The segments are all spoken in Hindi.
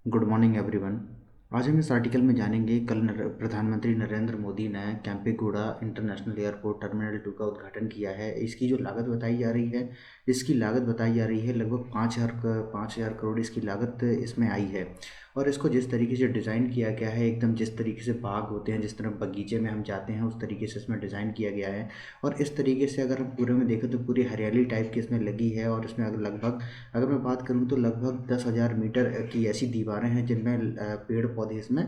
Good morning everyone. आज हम इस आर्टिकल में जानेंगे कल प्रधानमंत्री नरेंद्र मोदी ने केम्पेगौड़ा इंटरनेशनल एयरपोर्ट टर्मिनल 2 का उद्घाटन किया है। इसकी जो लागत बताई जा रही है, इसकी लागत बताई जा रही है लगभग 5,000 करोड़ इसकी लागत इसमें आई है। और इसको जिस तरीके से डिज़ाइन किया गया है, एकदम जिस तरीके से बाग होते हैं, जिस तरह बगीचे में हम जाते हैं, उस तरीके से इसमें डिज़ाइन किया गया है। और इस तरीके से अगर हम पूरे में देखें तो पूरी हरियाली टाइप की इसमें लगी है। और इसमें अगर मैं बात करूं तो लगभग 10,000 मीटर की ऐसी दीवारें हैं जिनमें पेड़ पौधे इसमें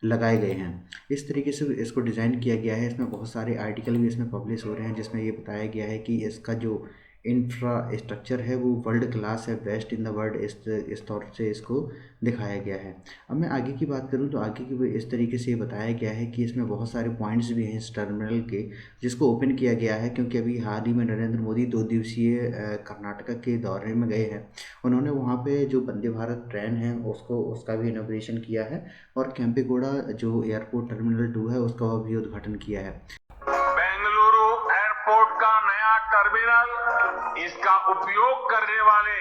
लगाए गए हैं। इस तरीके से इसको डिज़ाइन किया गया है। इसमें बहुत सारे आर्टिकल भी इसमें पब्लिश हो रहे हैं जिसमें ये बताया गया है कि इसका जो इंफ्रास्ट्रक्चर है वो वर्ल्ड क्लास है, बेस्ट इन द वर्ल्ड, इस तौर से इसको दिखाया गया है। अब मैं आगे की बात करूं तो आगे की इस तरीके से ये बताया गया है कि इसमें बहुत सारे पॉइंट्स भी हैं इस टर्मिनल के, जिसको ओपन किया गया है क्योंकि अभी हाल ही में नरेंद्र मोदी 2 दिवसीय कर्नाटका के दौरे में गए हैं। उन्होंने वहाँ पे जो वंदे भारत ट्रेन है उसका भी इनॉग्रेशन किया है और केम्पेगौड़ा जो एयरपोर्ट टर्मिनल 2 है उसका भी उद्घाटन किया है। बेंगलुरु एयरपोर्ट का नया टर्मिनल इसका उपयोग करने वाले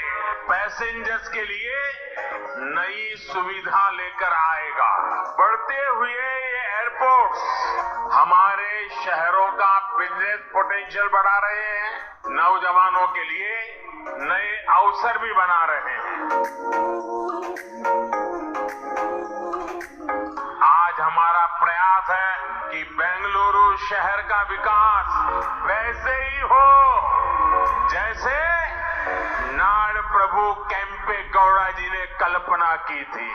पैसेंजर्स के लिए नई सुविधा लेकर आएगा। बढ़ते हुए ये एयरपोर्ट हमारे शहरों का बिजनेस पोटेंशियल बढ़ा रहे हैं, नौजवानों के लिए नए अवसर भी बना रहे हैं। आज हमारा प्रयास है कि बेंगलुरु शहर का विकास वैसे ही हो जैसे नाड़ प्रभु केम्पेगौड़ा जी ने कल्पना की थी।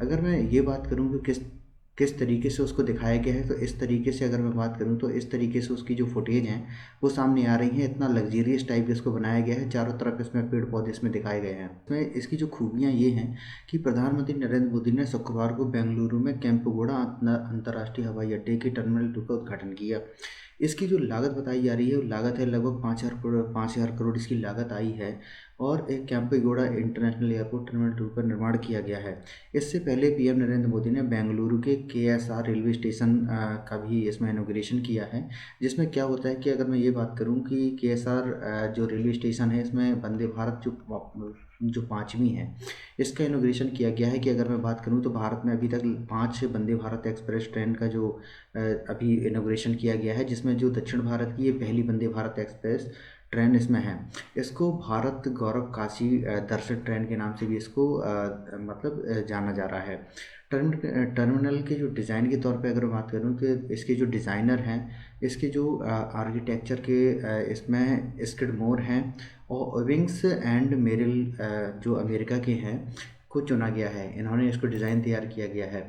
अगर मैं ये बात करूं कि किस तरीके से उसको दिखाया गया है, तो इस तरीके से अगर मैं बात करूं तो इस तरीके से उसकी जो फुटेज हैं वो सामने आ रही हैं। इतना लग्जरियस टाइप इसको बनाया गया है, चारों तरफ इसमें पेड़ पौधे इसमें दिखाए गए हैं। इसमें इसकी जो खूबियां ये हैं कि प्रधानमंत्री नरेंद्र मोदी ने शुक्रवार को बेंगलुरु में केम्पेगौड़ा अंतर्राष्ट्रीय हवाई अड्डे के टर्मिनल 2 का उद्घाटन किया। इसकी जो लागत बताई जा रही है वो लागत है लगभग 5,000 करोड़ इसकी लागत आई है। और एक केम्पेगौड़ा इंटरनेशनल एयरपोर्ट टर्मिनल 2 का निर्माण किया गया है। इससे पहले पीएम नरेंद्र मोदी ने बेंगलुरु के केएसआर रेलवे स्टेशन का भी इसमें इनॉग्रेशन किया है। जिसमें क्या होता है कि अगर मैं ये बात करूं कि केएसआर जो रेलवे स्टेशन है इसमें वंदे भारत जो 5वीं है इसका इनॉग्रेशन किया गया है। कि अगर मैं बात करूं तो भारत में अभी तक 5 वंदे भारत एक्सप्रेस ट्रेन का जो अभी इनॉग्रेशन किया गया है, जिसमें जो दक्षिण भारत की ये पहली वंदे भारत एक्सप्रेस ट्रेन इसमें है। इसको भारत गौरव काशी दर्शन ट्रेन के नाम से भी इसको जाना जा रहा है। टर्मिनल के जो डिज़ाइन के तौर पे अगर बात करूँ तो इसके जो डिज़ाइनर हैं, इसके जो आर्किटेक्चर के इसमें स्किडमोर हैं और विंग्स एंड मेरिल जो अमेरिका के हैं को चुना गया है। इन्होंने इसको डिज़ाइन तैयार किया गया है।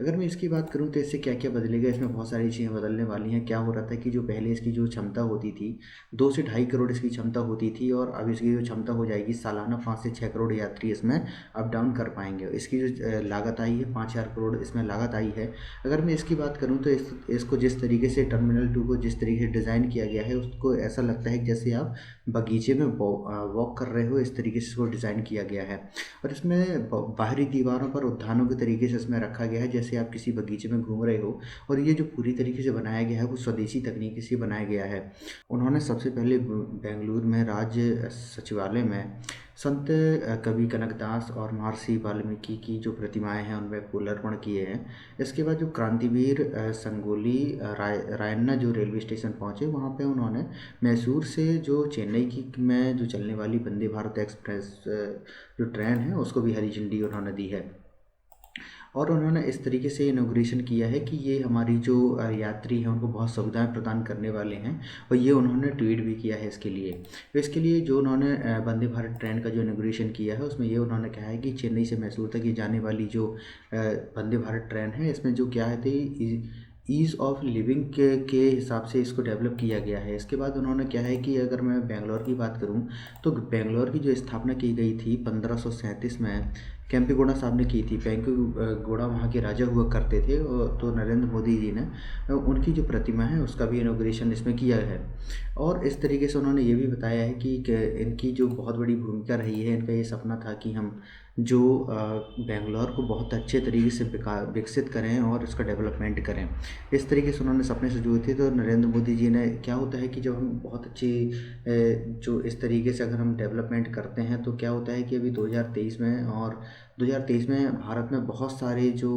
अगर मैं इसकी बात करूं तो इससे क्या क्या बदलेगा, इसमें बहुत सारी चीज़ें बदलने वाली हैं। क्या हो रहा था कि जो पहले इसकी जो क्षमता होती थी 2 से 2.5 करोड़ इसकी क्षमता होती थी, और अब इसकी जो क्षमता हो जाएगी सालाना 5 से 6 करोड़ यात्री इसमें अप डाउन कर पाएंगे। इसकी जो लागत आई है 5,000 करोड़ इसमें लागत आई है। अगर मैं इसकी बात करूँ तो इसको जिस तरीके से टर्मिनल 2 को जिस तरीके से डिज़ाइन किया गया है उसको ऐसा लगता है कि जैसे आप बगीचे में वॉक कर रहे हो, इस तरीके से इसको डिज़ाइन किया गया है। और इसमें बाहरी दीवारों पर उद्यानों के तरीके से इसमें रखा गया है जैसे आप किसी बगीचे में घूम रहे हो। और ये जो पूरी तरीके से बनाया गया है वो स्वदेशी तकनीक से बनाया गया है। उन्होंने सबसे पहले बेंगलुरु में राज्य सचिवालय में संत कवि कनकदास और महर्षि वाल्मीकि की जो प्रतिमाएं हैं उनमें फूल अर्पण किए हैं। इसके बाद जो क्रांतिवीर संगोली रायन्ना जो रेलवे स्टेशन पहुंचे, वहां पे उन्होंने मैसूर से जो चेन्नई में जो चलने वाली वंदे भारत एक्सप्रेस जो ट्रेन है उसको भी हरी झंडी उन्होंने दी है। और उन्होंने इस तरीके से इनॉग्रेशन किया है कि ये हमारी जो यात्री हैं उनको बहुत सुविधाएं प्रदान करने वाले हैं। और ये उन्होंने ट्वीट भी किया है इसके लिए। तो इसके लिए जो उन्होंने वंदे भारत ट्रेन का जो इनॉग्रेशन किया है उसमें ये उन्होंने कहा है कि चेन्नई से मैसूर तक ये जाने वाली जो वंदे भारत ट्रेन है इसमें जो क्या है थी ईज़ ऑफ लिविंग के हिसाब से इसको डेवलप किया गया है। इसके बाद उन्होंने क्या है कि अगर मैं बेंगलोर की बात करूं तो बेंगलोर की जो स्थापना की गई थी 1537 में केम्पेगौड़ा साहब ने की थी। केम्पेगौड़ा वहाँ के राजा हुआ करते थे। तो नरेंद्र मोदी जी ने उनकी जो प्रतिमा है उसका भी इनॉग्रेशन इसमें किया है। और इस तरीके से उन्होंने ये भी बताया है कि इनकी जो बहुत बड़ी भूमिका रही है, इनका ये सपना था कि हम जो बेंगलोर को बहुत अच्छे तरीके से विकसित करें और इसका डेवलपमेंट करें। इस तरीके से उन्होंने सपने सजोए थे। तो नरेंद्र मोदी जी ने, क्या होता है कि जब हम बहुत अच्छी जो इस तरीके से अगर हम डेवलपमेंट करते हैं तो क्या होता है कि अभी 2023 में, और 2023 में भारत में बहुत सारे जो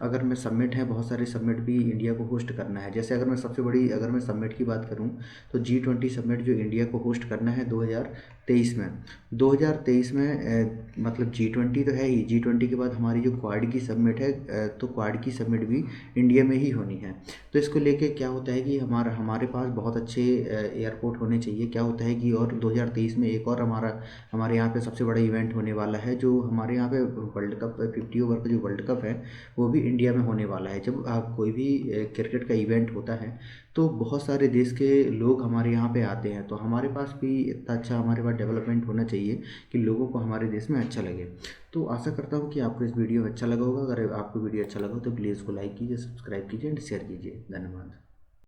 अगर मैं समिट है, बहुत सारे समिट भी इंडिया को होस्ट करना है। जैसे अगर मैं सबसे बड़ी अगर मैं समिट की बात करूं तो G20 समिट जो इंडिया को होस्ट करना है 2023 में। 2023 में मतलब G20 तो है ही, G20 के बाद हमारी जो क्वाड की समिट है, तो क्वाड की समिट भी इंडिया में ही होनी है। तो इसको लेके क्या होता है कि हमारे पास बहुत अच्छे एयरपोर्ट होने चाहिए। क्या होता है कि और 2023 में एक और हमारे यहाँ पे सबसे बड़ा इवेंट होने वाला है, जो हमारे यहाँ पे वर्ल्ड कप 50 ओवर का जो वर्ल्ड कप है वो भी इंडिया में होने वाला है। जब कोई भी क्रिकेट का इवेंट होता है तो बहुत सारे देश के लोग हमारे यहाँ पे आते हैं। तो हमारे पास भी इतना अच्छा हमारे पास डेवलपमेंट होना चाहिए कि लोगों को हमारे देश में अच्छा लगे। तो आशा करता हूँ कि आपको इस वीडियो अच्छा लगा होगा। अगर आपको वीडियो अच्छा लगा हो तो प्लीज़ इसको लाइक कीजिए, सब्सक्राइब कीजिए एंड शेयर कीजिए। धन्यवाद।